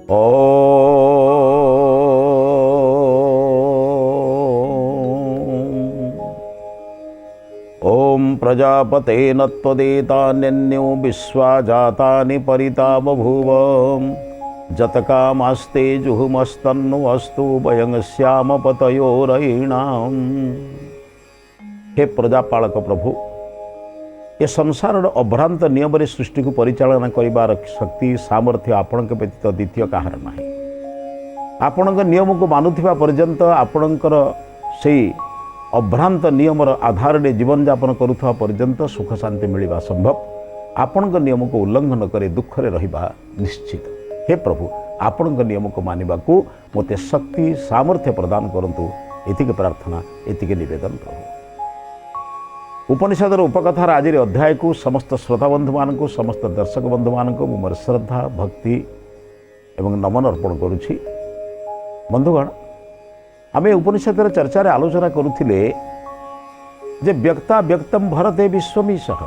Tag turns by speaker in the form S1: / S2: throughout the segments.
S1: ओम प्रजापते नत्वदेतान्यो विश्वा जातानि परिता बभूव जतकामास्ते जुहुमस्तन्नु अस्तु वयं श्याम पतयोरयीणाम। हे प्रजापालक प्रभु, ये संसार अभ्रांत नियम सृष्टि को परिचालना करिबार शक्ति सामर्थ्य आपणक व्यतीत द्वितीय काहार नाही। आपणक नियम को मानुथिबा पर्यंत आपणकर से अभ्रांत नियमर आधार में जीवन यापन करुवा पर्यंत सुख शांति मिलवा संभव। आपणक नियम को उल्लंघन करे दुखरे रहिबा निश्चित। हे प्रभु, आपणक नियम को मानिबा को मते शक्ति सामर्थ्य प्रदान करंतु। एतिके प्रार्थना, एतिके निवेदन प्रभु। उपनिषदर उपकथार आज अध्याय को समस्त श्रोता बंधु मान समस्त दर्शक बंधु मान मोर श्रद्धा भक्ति एवं नमन अर्पण करुछि। बंधुगण, आम उपनिषदर चर्चा रे आलोचना करुथिले जे व्यक्ता व्यक्तम भरते विश्वमीशः,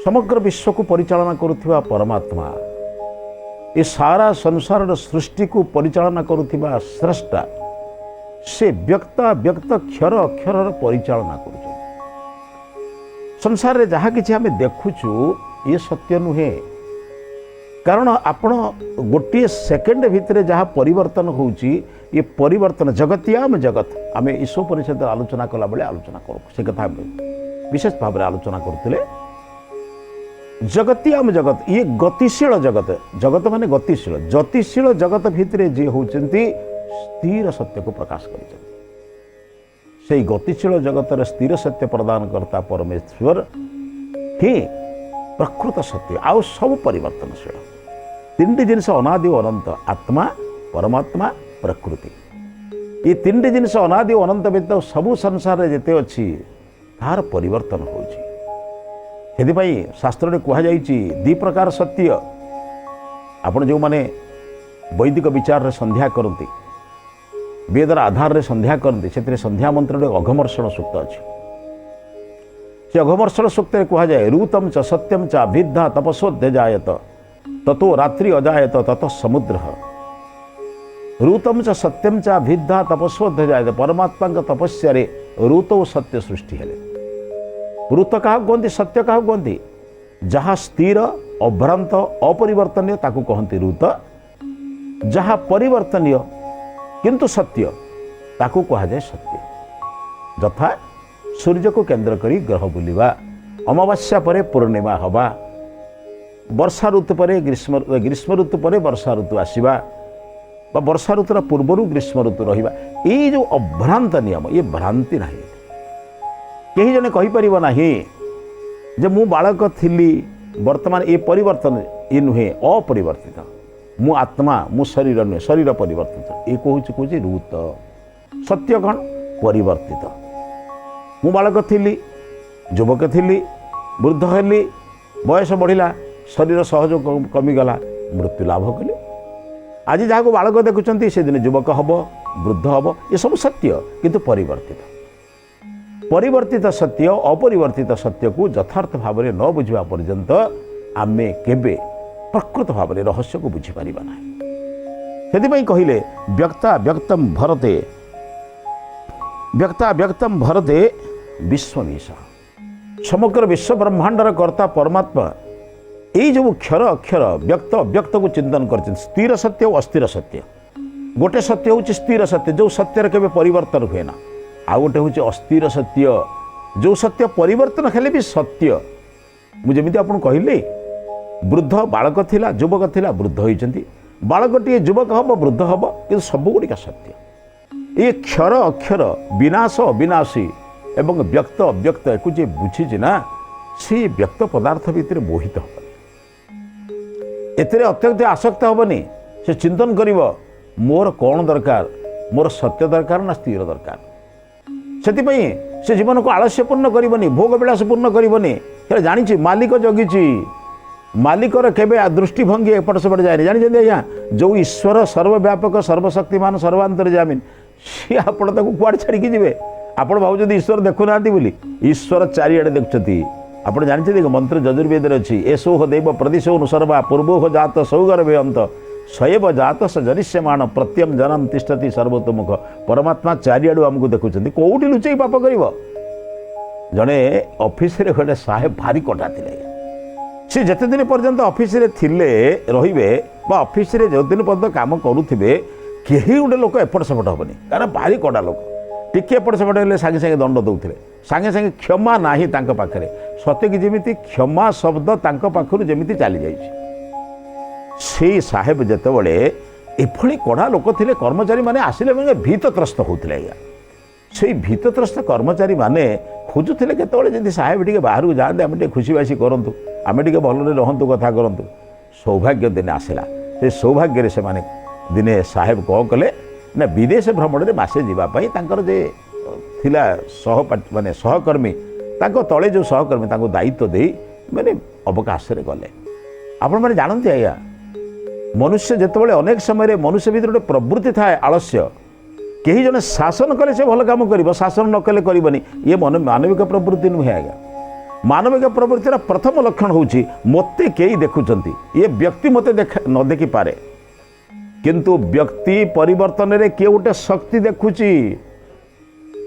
S1: समग्र विश्व को परिचालना करुथिबा परमात्मा, ये सारा संसार सृष्टि को परिचालना करुथिबा स्रष्टा, से व्यक्ता व्यक्त क्षर अक्षर परिचालना करुछ। संसार रे जहाँ किछि आमे देखुछु ये सत्य नुहे, कारण आपण गोटे सेकेंड भितर जहाँ परिवर्तन होउची, ये परिवर्तन जगत्याम जगत आमे ईश्वर परिषद आलोचना कला बेले आलोचना करू से कथा विशेष भाव आलोचना करथिले। जगत्याम जगत ये गतिशील जगत, जगत माने गतिशील, गतिशील जगत भितर जे होउचंती स्थिर सत्य को प्रकाश करिछन। से गतिशील जगतर स्थिर सत्य प्रदान करता परमेश्वर ही प्रकृत सत्य, आउ सब परिवर्तनशील। तीन जिनस अनादि अनंत, आत्मा परमात्मा प्रकृति। ये तीन जिनस अनादि अनंत व्यतीत सबु संसार जेते अच्छी तार परिवर्तन होउची। सेदिपाई शास्त्र में कह दी प्रकार सत्य। आपण जो माने वैदिक विचार रे संध्या करती, वेदर आधार रे संध्या करती, से संध्या मंत्र अघमर्षण सूक्त अच्छी। से अघमर्षण सूक्त कह जाए ऋतम च सत्यम च अभिद्धा तपसोद्य जायत ततो रात्रि अजायत तत समुद्र। ऋतम च सत्यम च अभिद्धा तपसोद्य जायत, परमात्मा तपस्या ऋतौ सत्य सृष्टि हेले। ऋत क्या कहते, सत्य क्या कहते, जहाँ स्थिर अभ्रांत अपरिवर्तनीय ताकू कहते ऋत, जहाँ परिवर्तनीय किंतु सत्य ताकू कहुए सत्य। यथा सूर्य को केंद्र करी ग्रह बुलिबा, अमावास्या परे पूर्णिमा हवा, वर्षा ऋतु पर ग्रीष्म ऋतु पर वर्षा ऋतु आसवा, वर्षा ऋतुर पूर्वर ग्रीष्म ऋतु रहिबा। ये जो अभ्रांत नियम, ये भ्रांति नहीं। कहीं जने कहि परिबो नाही जे मु बालक थिली, वर्तमान ये परिवर्तन ये नुहे, अपरिवर्तित। मु आत्मा, मु शरीर नुहे, शरीर परिवर्तित। ये कहूँ ऋत। सत्य कौन? परिवर्तित। मु बालक थिली, युवक थिली, वृद्ध हेली, बयस बढ़िला, शरीर सहज कमिगला, मृत्यु लाभ कली। आज जहाँ को बालक देखुं से दिन युवक हम, वृद्ध हम, ये सब सत्य किंतु परिवर्तित। परिवर्तित सत्य अपरिवर्तित सत्य को यथार्थ भाव में न बुझा पर्यंत आमे केबे प्रकृत भाव में रहस्य को बुझी पारिबा नाही। सेदिपई कहिले व्यक्ता व्यक्तम भरते, व्यक्ता व्यक्तम भरते विश्वमीश। समग्र विश्व ब्रह्मांडर कर्ता परमात्मा यही जो क्षर अक्षर व्यक्त अव्यक्त को चिंतन कर स्थिर सत्य और अस्थिर सत्य। गोटे सत्य हूँ स्थिर सत्य, जो सत्यर केबे परिवर्तन हुए ना। आ गोटे हूँ अस्थिर सत्य, जो सत्य परिवर्तन हेले भी सत्य। मुझे आपन कहली वृद्ध बालक थिला, युवक थिला, वृद्ध होइचंती, बालकटी युवक हम, वृद्ध हम, कि सबुगुड़िक सत्य। ये क्षर अक्षर विनाश अविनाशी एवं व्यक्त अव्यक्त एक बुझी ना, से व्यक्त पदार्थ भितर मोहित हेनी, एते अत्यंत आसक्त हेनी। से चिंतन करिवो मोर कौन दरकार, मोर सत्य दरकार ना स्थिर दरकार। सेतिपई से जीवन को आलस्यपूर्ण करनी, भोग विलास पूर्ण करनी। जानी मालिक जगिची, मालिकर केबे दृष्टिभंगी एपट सेपट जाए। जानी आज्ञा जो ईश्वर सर्वव्यापक सर्वशक्तिमान सर्वांतर्यामी, सी आपण ताको कुआडे छाड़िकी जीवे। आपण भावुଛନ୍ତି ईश्वर देखुना बोली, ईश्वर चारिआडे देखुଛନ୍ତି। आप जानते मंत्र यजुर्वेद अच्छी एसोह देव प्रदिशो सर्वा पूर्वोह जात सौगर्भे अंत शैव जात स जनिष्यमाण प्रत्यम जनम तिष्ठति सर्वतोमुख परमात्मा चारिआडू आमको देखुଛନ୍ତି कोउठी लुचेई पाप करिव जड़े ऑफिस रे गोटे साहेब भारी कटा थिले सी जते दिन पर्यंत ऑफिस रे थिले रहिबे बा ऑफिस रे जो दिन पर्यंत काम करूथिबे केही गोटे लोक एपट सेपट हेबनी कारण भारी कड़ा लोक टिके एपट सेपट हेले सागे सागे दंड दउथिले सागे सागे क्षमा नाही तांका पाखरे सत्य कि जेमिति क्षमा शब्द तांका पाखरु जेमिति चली जाइछि से साहेब जेतेबेले एभली कड़ा लोक थिले कर्मचारी माने आसिले माने भीतत्रस्त होउथिले आज्ञा से भीतत्रस्त कर्मचारी माने खोजुथिले केतेबेले जदि साहेब टिके बाहरु जाते आमे टिके खुशीबासी करंतु आमे टिके भलरे रहंतु कथा करंतु सौभाग्य दिन आसिला से सौभाग्य रे से माने दिने साहेब कह कले ना विदेश भ्रमण रे मासे जीवा पई तांकर जे थिला माने सहकर्मी तांको तळे जो सहकर्मी तांको दायित्व देई माने अवकाश रे गले आपण माने जानंती आया मनुष्य जेतेबेले अनेक समय रे मनुष्य भीतर गोटे प्रवृत्ति थाए आलस्य कहीं जने शासन कले से भल काम करिवो शासन न कले करिवनी ये मानविक प्रवृत्ति नुहे आज्ञा मानविक प्रवृत्तिर प्रथम लक्षण होउची मते केही देखुचंती ये व्यक्ति मते न देखि पारे किंतु व्यक्ति परिवर्तन रे के गोटे शक्ति देखुची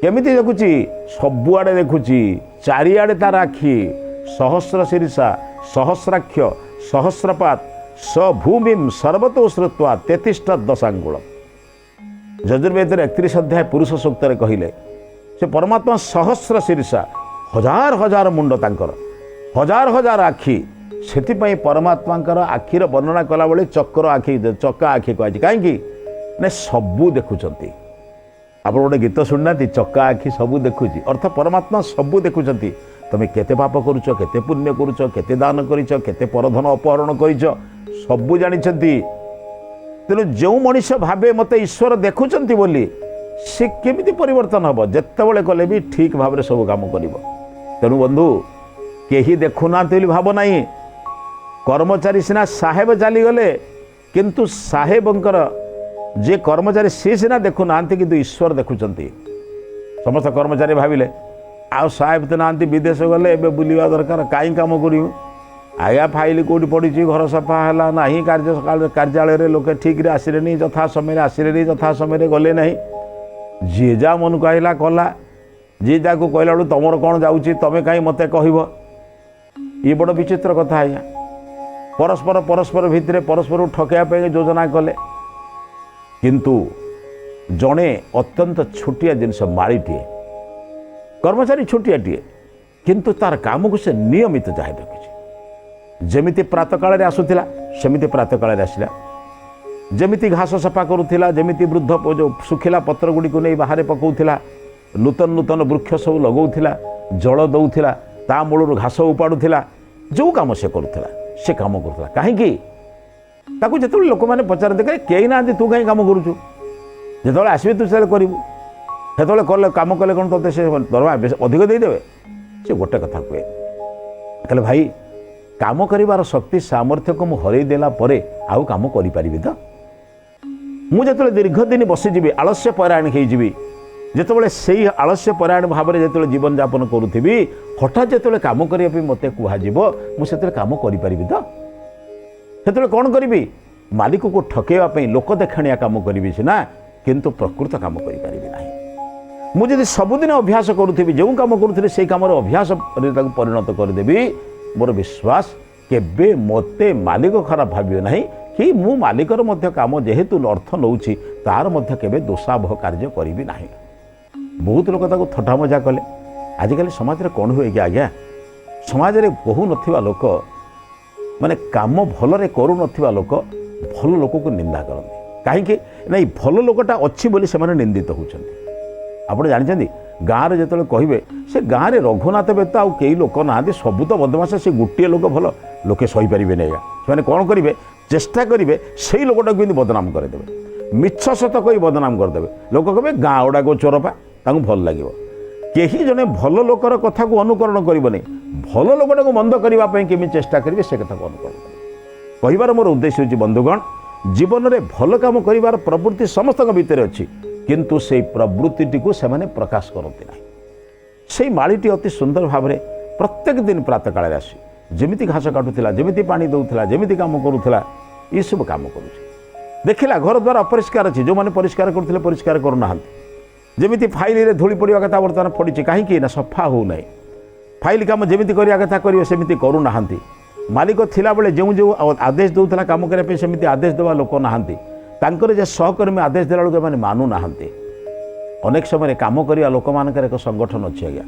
S1: केमिति देखुची सबुआडे देखुची चारिआडे तार आखि सहस्र शीर्षा सहस्राक्ष सहस्रपात सभूमिम सर्वतो श्रुत्वा तेतिष्ठ दशांगुल यजुर्वेद 31 अध्याय पुरुष सूक्त रे कहिले से परमात्मा सहस्र शीर्षा हजार हजार मुंड तांकर हजार हजार आखि से परमात्मा आखिर वर्णना कला बेले चक्र आखि चक्का आखि कह कहीं ना सबू देखुंट आप गोटे गीत शुणुना चक्का आखि सबू देखुची अर्थ परमात्मा सबू देखुंट तुम केते पाप करुच केते पुण्य करुच केते दान करिच केते परधन अपहरण करिच सबू जानिछंती तेणु जो मनीष भावे मते ईश्वर देखुंट बोली से केमिति परिवर्तन हम जितेबले कले भी ठीक भाव में सब काम कर तेणु बंधु केही देखुना भाव नहीं कर्मचारी सिना साहेब चलीगले किंतु साहेबंकर जे कर्मचारी सी सिना देखुना किंतु ईश्वर देखुंट समस्त कर्मचारी भाविले आ साहेब तो ना विदेश गले एवं बुलवा दरकार कहीं कम करूँ आया फाइल कौटी पड़ी घर सफा है ना कार्यालय लोके ठीक रे आसिले यथा समय आसिले यथा समय गले ना जी जा मन को आइला कला जी जा को कहला बेलू तुम कौन जाऊँगी तुम कहीं मत कह ये बड़ विचित्र कथा आज्ञा परस्पर परस्पर भितर परस्पर ठकैया योजना कले किंतु जड़े अत्यंत छोटिया जिनस माड़ीटे कर्मचारी छोटियाटे किंतु तार काम को से नियमित जाहि रखी जमिति प्रातः काल आसूला सेमिति प्रातः काल आसला जमिति घास सफा करूला जमिति वृद्ध जो सुखिला पत्र गुड़ी को नहीं बाहर पकाउला नूतन नूतन वृक्ष सब लगौला जल दौला ता मूल घास उपाड़ूला जो कम से करूला से कम करूला कहीं जो लोक मैंने पचारते कई ना तू कहीं कम करुचु जो आसबे तू से करू से कले कम कले कौन ते से दरमा अधिक देदेवे से गोटे कथा कहे कहले भाई काम करिवार शक्ति सामर्थ्य को हरई देला परे आउ काम करि परिबि तो मुझे दीर्घ दिन बसीजी आलस्य परायण होइजिबि जेतेबेले सेही आलस्य परायण भाव में जो जीवन यापन करूथी हठात जो कम करने मत कहुब मुझे कम करि तो से कौन करी मालिक को ठकेवाई लोक देखाणिया काम करी सीना किंतु प्रकृत काम करें मुझे सबुदिन अभ्यास करूथी जो कम करूथी से कम अभ्यास परिणत करदेवी मोर विश्वास केबे मते मालिक खराब भावियो नहीं कि मु मालिकर मध्य काम जेहेतु अर्थ नौछि तार मध्य केबे दोषावह कार्य करिबि नाही। बहुत लोक ताको थट्टा मजा कले आजिकल समाज रे कौन हुए कि आज्ञा समाज रे कहू नथिबा लोक माने काम भलरे करू नथिबा लोक भल लोक को निंदा करते कहीं नहीं भल लोकटा अच्छी बोली से निंदित होउछन्ति आप जानते गाँव में जो कहे से गाँव में रघुनाथ व्यतीत आउ कई लोक ना सबू तो बदमाश से गोटे लोक भल लोके सहीपर नहीं से कौन करेंगे चेष्टा करेंगे से लोकटा को बदनाम करदे मिछ सत कही बदनाम करदे लोक कहे गाँ गुड़ाक चोरपा भल लगे कहीं जड़े भल लोकर कथा को अनुकरण करनी भल लोकटा को मंद करने केमी चेष्टा करेंगे से कथा को अनुकरण कहार मोर उद्देश्य होची बंधुगण जीवन में भल काम कर प्रवृत्ति समस्त भितर अच्छी किंतु से प्रवृत्ति को से प्रकाश करते ना से माड़ीटी अति सुंदर भाव में प्रत्येक दिन प्रातः काल आसी जमिति घास काटुला जमिति पानी दौला जमिति काम करूला ये सब काम करुचे देखला घर द्वार अपरिष्कार अच्छी जो मैंने परिष्कार करते परिष्कार करना जमी फाइल धूली पड़ा कथा बर्तमान पड़ी कहीं सफा हो ना फाइल कम जमी करवा कथा करेंगे सेमती करूना मालिक थिला बेले जो जो आदेश दूसरा कम करने सेमती आदेश देवा लोक नहांती जे सहकर्मी आदेश देला बेलू एम मानु ना अनेक समय कम करवा लोक मान एक संगठन अच्छी आज्ञा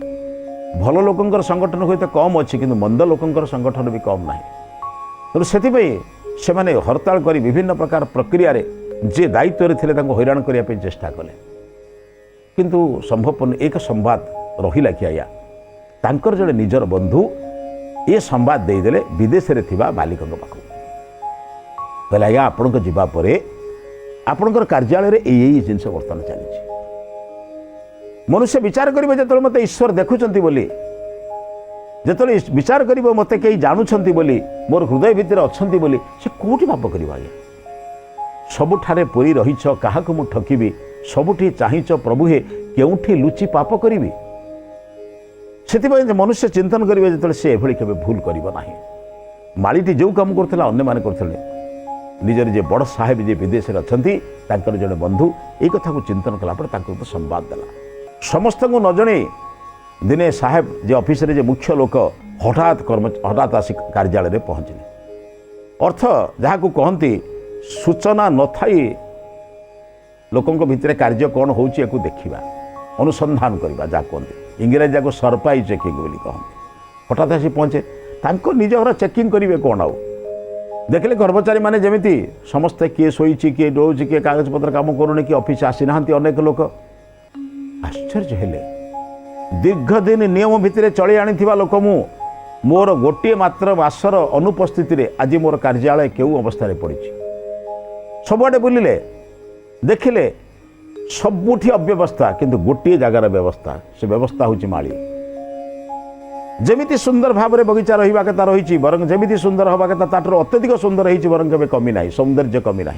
S1: भल लोकंर संगठन हुए तो कम अच्छी कि मंद लोकंर संगठन भी कम ना तेणु से मैंने हड़ताल कर विभिन्न प्रकार प्रक्रिया जे दायित्व थे हैरान करने चेष्टा कले किंतु संभव एक संवाद रहा कि आज्ञा तांकर जड़े निजर बंधु ये संवाद देदेले विदेश रे थिबा मालिक पाख कहले आज्ञा आपण जावापर आपणकर कार्यालय यही जिनस बर्तमान चली मनुष्य विचार करेंगे जो मत ईश्वर देखुंत बोली जो विचार कर मत कई जानुंट बोली मोर हृदय भितर अच्छा बोली से कौटी पाप कर सबुठारे पूरी रहीच क्या मु ठकिबी सबुठी चाहिच प्रभु हे केउठी लुचि पाप करी से मनुष्य चिंतन करेंगे जो से केवे भूल करना मालीटी जो कम करते अन्य मैंने करते निजर जे बड़ साहेब जे विदेश में अच्छा जड़े बंधु ये कथा को चिंतन कलापर संवाद देला समस्त को न जणे दिने साहेब जे ऑफिस रे जे मुख्य लोक हठात आसी कार्यालय पहुँचले अर्थ जहाँ को कहती सूचना न थाई लोकों भितर कार्य कौन हो देखा अनुसंधान करवा जहाँ कहते इंग्राजी जाको सरप्राइज चेकिंग बोली कहते हठात आसी पहुँचे तांको निज घर चेकिंग करेंगे कौन आउ देखले कर्मचारी माने जमीती समस्ते किए शोची किए डोची किए कागजपत्र काम करूनी कि ऑफिस आसी ना अनेक लोक आश्चर्य हेले दीर्घ दिन नियम भितर चली आनी लोक मोर गोटे मात्र मासर अनुपस्थित आज मोर कार्यालय केउ अवस्था पड़ी सबुआडे बुलिले देखिले सबुठी अव्यवस्था किंतु गोटे जगार व्यवस्था से व्यवस्था हूँ माली जमीती सुंदर भाव में बगीचा रहा कथा रही बरं जमीती सुंदर हवा कथा ताठर अत्यधिक सुंदर होती बरं के कमी ना सौंदर्य कमी ना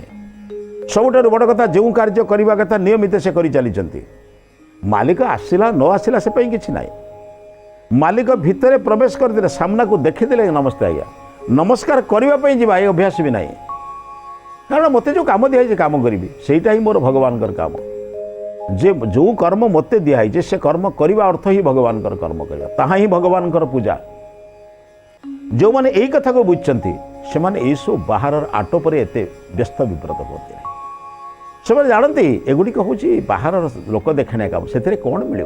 S1: सबुठ बड़ कथा जो कार्य करने कथा नियमित से कर चली मालिक आसला न आसला से किसी ना मालिक भितर प्रवेश करते सामना को देखीदे नमस्ते आज्ञा नमस्कार करने जा ये अभ्यास भी ना कारण मत जो कम दिखाई कम करी सेटा ही मोर भगवान काम जे जो कर्म मत दिखाई से कर्म करने अर्थ ही भगवान कर्म करवा ताहा ही भगवान पूजा जो मैंने यही कथा को बुझी से मैंने सब बाहर आटोपर एत व्यस्त विव्रत होते से जानती एगुड़िक हूँ बाहर लोक देखने काम से कौन मिल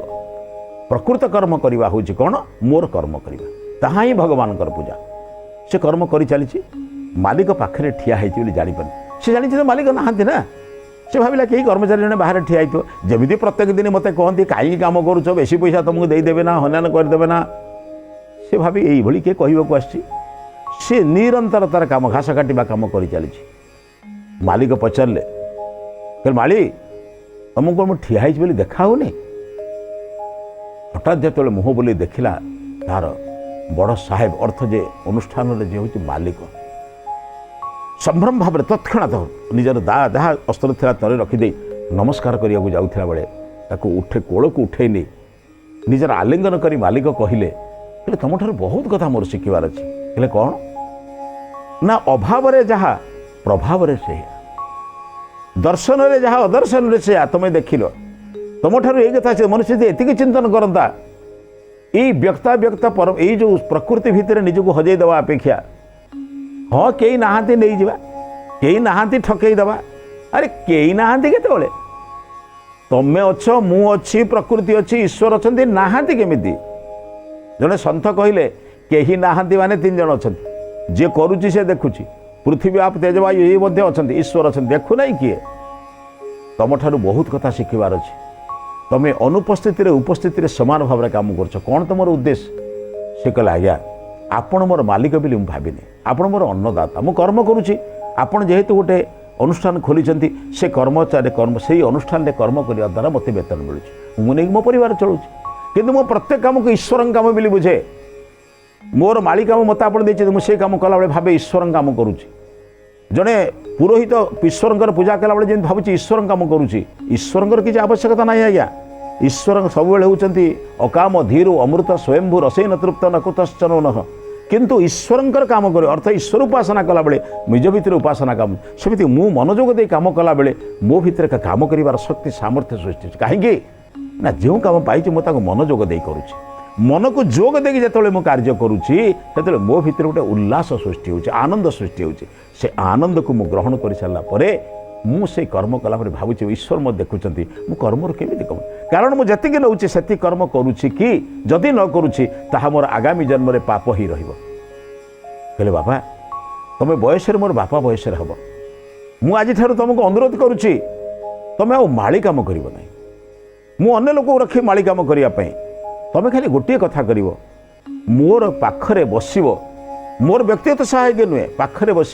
S1: प्रकृत कर्म करवा हूँ कौन मोर कर्म करवा ताहा ही भगवान पूजा से कर्म कर चली मालिक पाखे ठिया होती जापर से जानी तो मालिक नहांती ना से भाविला कई कर्मचारी जन बाहर ठिया जमी प्रत्येक दिन मत कहती कहीं कम करुच बेसी पैसा तुमको देदेवे ना हन्यान करदे ना से भाभी यही किए कहवाक आसी निरंतर तार कम घास काटा कम कर चली मालिक पचारे कह माली तुमको मुझे ठिया बोली देखा होनी हठात जो मुह बोली देखला तार बड़ साहेब अर्थ जे अनुष्ठान जे हूँ मालिक संभ्रम भाव तत्क्षणात निजर दा जहाँ अस्त्र था तले रखीदे नमस्कार करने को जाऊला बेले उठे कोल को उठे नहीं निजर आलिंगन कर मालिक कहले तुम ठार बहुत कथा मोर शिखबार अच्छे कहले कौन ना अभाव जहाँ प्रभाव से दर्शन रे जहाँ अदर्शन रे से तुम देखिल तुम ठार ये कथा मनुष्य एति चिंतन करता ये व्यक्ता व्यक्ता पर ये जो प्रकृति भितर निजक हजई देवा अपेक्षा हाँ कई नहांती नहीं जावा कई नहांती ठकई दबा अरे कई नहांती केतेबेले तमें अच्छ मु अच्छी प्रकृति अच्छी ईश्वर अच्छा नहांती केमिति जड़े सन्थ कहले कहीं नहांती माने 3 जन अच्छा जे करुच्ची से देखुची पृथ्वी आप तेजवायु ये अच्छा ईश्वर अच्छा देखु ना किए तुम ठार बहुत कथा शिखबार अच्छे तुम्हें अनुपस्थित उपस्थित सामान भाव में कम कर कौन तुम उद्देश्य से कहला आज्ञा आपण मोर मालिक बोली मुझे भाविनी आपण मोर अन्नदाता मु कर्म करुच्ची आपण जेहेतु गोटे अनुष्ठान खोली से कर्मचारी कर्म से अनुष्ठान में कर्म करने द्वारा मत वेतन मिलूँ मुझे मो परिवार चलुँ किंतु मो प्रत्येक काम को ईश्वर काम बोली बुझे मोर माली काम मत आप मुझे काम कला भावे ईश्वर काम करुच्ची जड़े पुरोहित ईश्वर पूजा कला जमी भावी ईश्वर काम करुच्ची ईश्वर किसी आवश्यकता ना आज्ञा ईश्वर सब होती अकाम धीरु अमृत स्वयंभू रसईन तृप्त न कुतश्चनो न किंतु ईश्वरंकर काम कर अर्थ ईश्वर उपासना कला बेले निज भितर उपासना काम सेमती मु मनोयोग दे काम कला बेले मो भितर काम करिवार शक्ति सामर्थ्य सृष्टि कहीं ना जो काम पाई मुझे मनोयोग दे करुच्ची मन को जोग देकी जो मु कार्य करुच्ची से मो भितर गोटे उल्लास सृष्टि हो आनंद सृष्टि हो आनंद को मु ग्रहण कर सारा मु से कर्म कला भावुँ ईश्वर मत देखुं मु कर्म केमी कम कारण मुझे नौची से कर्म करुच्ची कि जदि न करुच्ची ताहा मोर आगामी जन्म में पाप ही रहे बाबा तुम बयस मोर बापा बयस हम मुझे तुमको अनुरोध करुच्ची तुम आली कम कर अन्य लोक रखी माली कम करने तुम खाली गोटे कथा कर मोर पाखरे बस मोर व्यक्तिगत सहायक नुहे पाखरे बस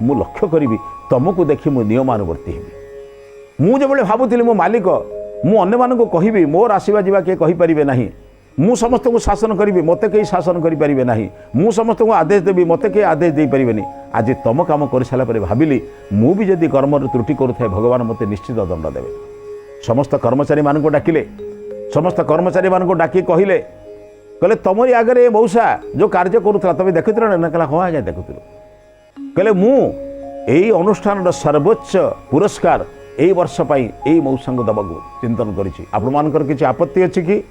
S1: मु लक्ष्य करी तुमको देखी मु नियमानुवर्ती हेबी मुझे भावुली मो मालिक मु अन्य मानक कहबी मोर आसवा जा किए कहींपारे ना मु समस्त को शासन करी मत कहीं शासन करें ना मु समस्त को आदेश देवी मत कहीं आदेश दे पारे आज तुम कम कर सारापर भाविली मु भी जदि कर्म त्रुटि करुए भगवान मत निश्चित दंड देवे समस्त कर्मचारी मान डाकिले समस्त कर्मचारी मान डाकी कहले कहले तुमरी आगे मौसा जो कार्य करूला तुम देखुल ना कहला हाँ आज्ञा देखुलु कहले मु यही अनुष्ठान सर्वोच्च पुरस्कार यही वर्ष यही मौसा को दबा चिंतन कर किसी आपत्ति अच्छी कि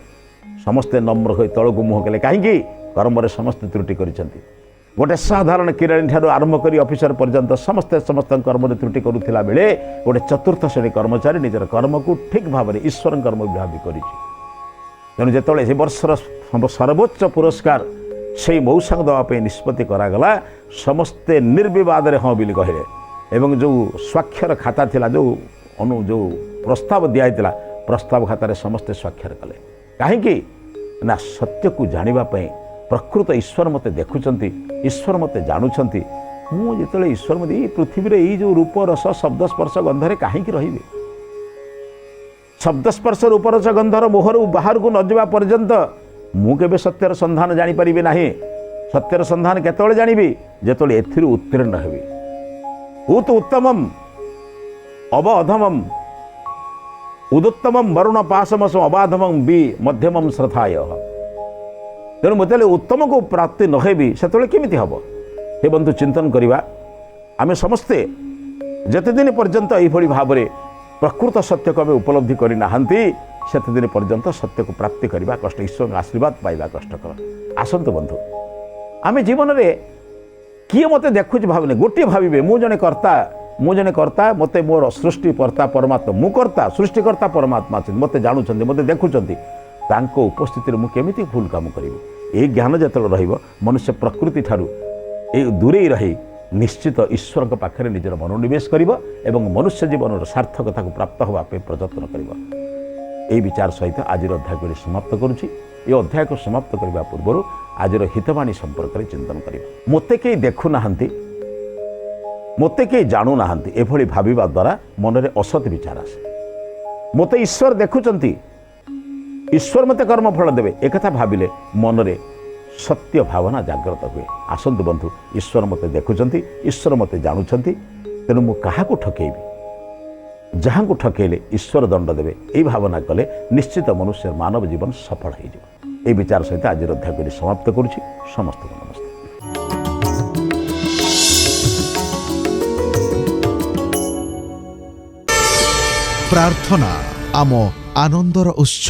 S1: समस्ते नम्र हो तौक मुह कले कहीं कर्म समस्ते त्रुटि कर गोटे साधारण किराणी ठार आरंभ कर ऑफिसर पर्यंत समस्ते समस्त कर्म त्रुटि करुला बेले गोटे चतुर्थ श्रेणी कर्मचारी निजर कर्म को ठीक भाव में ईश्वर कर्म भावी कर तेणु जो वर्षर सर्वोच्च पुरस्कार से मौसा देवाई निष्पत्ति करागला समस्ते निर्विवाद हाँ बोली कहले एवं जो स्वाक्षर खाता थिला जो प्रस्ताव दिया प्रस्ताव खातार समस्ते स्वाक्षर कले कहीं ना सत्य को जानापी प्रकृत ईश्वर मते देखुंट ईश्वर मते जानुंट मुझे ईश्वर मत पृथ्वी रे जो रूप रस शब्द स्पर्श गंधरे कहीं रही शब्द स्पर्श रूप रस गंधर मोहर बाहर को न जावा पर्यंत मुझे सत्यर संधान जानीपारि ना सत्यर संधान केतବେଳେ जानिबी जेतବେଳେ एथिरु उत्तीर्ण हेबी उत उत्तमम अव अधमम उदुत्तमम वरुण पाशमसम अबाधमम बी मध्यमम श्रद्धाय तेणु मत उत्तम को प्राप्ति नहेबी से केमी हम हे बंधु चिंतन करवा आम समस्ते जिते दिन पर्यंत यही भाव में प्रकृत सत्य को आम उपलब्धि करना से दिन पर्यंत सत्य को प्राप्ति करने कष्ट ईश्वर आशीर्वाद पाइबा कष्टकर आसतु बंधु आम जीवन में किए मत देखुच भावने गोटे भावे मुझे कर्ता मत मोर सृष्टिकर्ता परमात्मा मु कर्ता सृष्टिकर्ता परमात्मा मत जानूँ मत देखुं उपस्थित मुझे भूल काम करी ये ज्ञान जो मनुष्य प्रकृति ठारू दूरे रही निश्चित ईश्वर पाखे निजर मनोनिवेश कर मनुष्य जीवन सार्थकता को प्राप्त होगापी प्रयत्न कर विचार सहित आज अध्याय को समाप्त करुच्ची ये अध्याय को समाप्त करने पूर्व आज हितवाणी संपर्क में चिंतन कर मत कई देखुना मत कई जानूना एभली भाविबा द्वारा मन में असत विचार आसे मत ईश्वर देखुंट ईश्वर मत कर्मफल देवे एक भाविले मन में सत्य भावना जागृत हुए आसतु बंधु ईश्वर मत देखुंट ईश्वर मत जानुंट तेणु मु क्या ठकेबी जहाँ को ठकेले ईश्वर दंड देवे ये भावना कले निश्चित मनुष्य मानव जीवन सफल हो विचार सहित आज अध्याय को समाप्त करुच्ची समस्त को नमस्ते।
S2: प्रार्थना आम आनंदर उत्स।